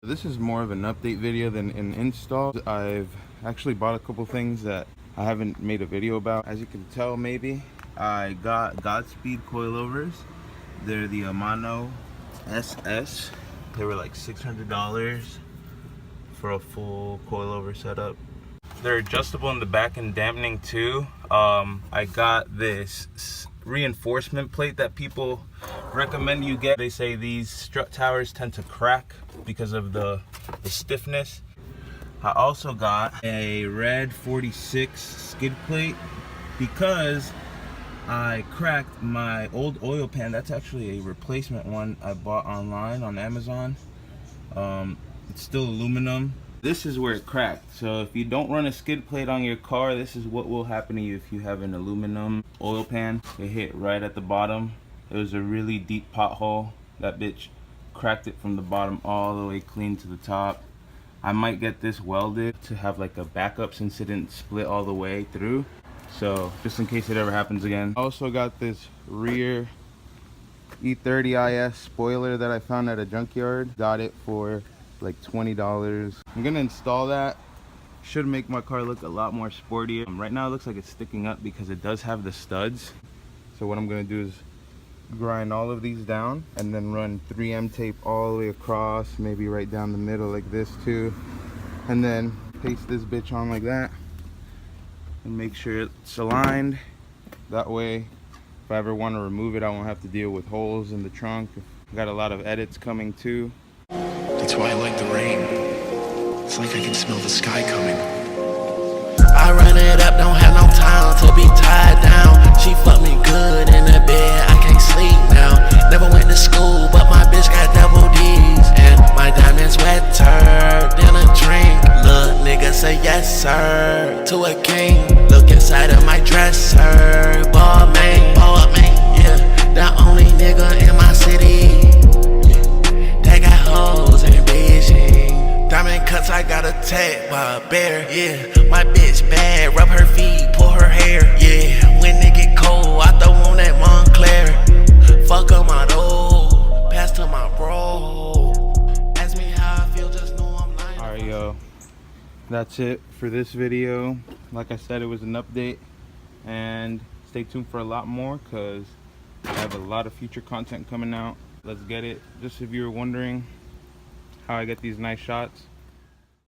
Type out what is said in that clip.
This is more of an update video than an install. I've actually bought a couple things that I haven't made a video about. As you can tell, maybe I got Godspeed coilovers. They're the Amano SS. They were like $600 for a full coilover setup. They're adjustable in the back and dampening too. I got this reinforcement plate that people recommend you get. They say these strut towers tend to crack because of the stiffness. I also got a red 46 skid plate because I cracked my old oil pan. That's actually a replacement one I bought online on Amazon. It's still aluminum. This is where it cracked. So if you don't run a skid plate on your car, this is what will happen to you if you have an aluminum oil pan. It hit right at the bottom. It was a really deep pothole. That bitch cracked it from the bottom all the way clean to the top. I might get this welded to have like a backup since it didn't split all the way through. So just in case it ever happens again. I also got this rear E30 IS spoiler that I found at a junkyard. Got it for like $20. I'm gonna install that. Should make my car look a lot more sportier. Right now it looks like it's sticking up because it does have the studs. So what I'm gonna do is grind all of these down and then run 3M tape all the way across, maybe right down the middle like this too, and then paste this bitch on like that and make sure it's aligned. That way if I ever want to remove it, I won't have to deal with holes in the trunk. I got a lot of edits coming too. That's why I like the rain. It's like I can smell the sky coming. I run it up, don't have no time to be tied down. She fucked me good in the bed, I can't sleep now. Never went to school, but my bitch got double D's. And my diamonds wetter than a drink. Little nigga say yes sir to a king. Look inside of my dresser. Ball man, yeah. The only nigga in my city that got hoes and bitching. Diamond cuts, I got attacked by a bear, yeah. My bitch bad, rub her feet, pull her hair, yeah. When it get cold, I throw on that Montclair. Fuck up my dough, pass to my bro. Ask me how I feel, just know I'm lying. Alright, yo. That's it for this video. Like I said, it was an update. And stay tuned for a lot more because I have a lot of future content coming out. Let's get it. Just if you were wondering how I get these nice shots,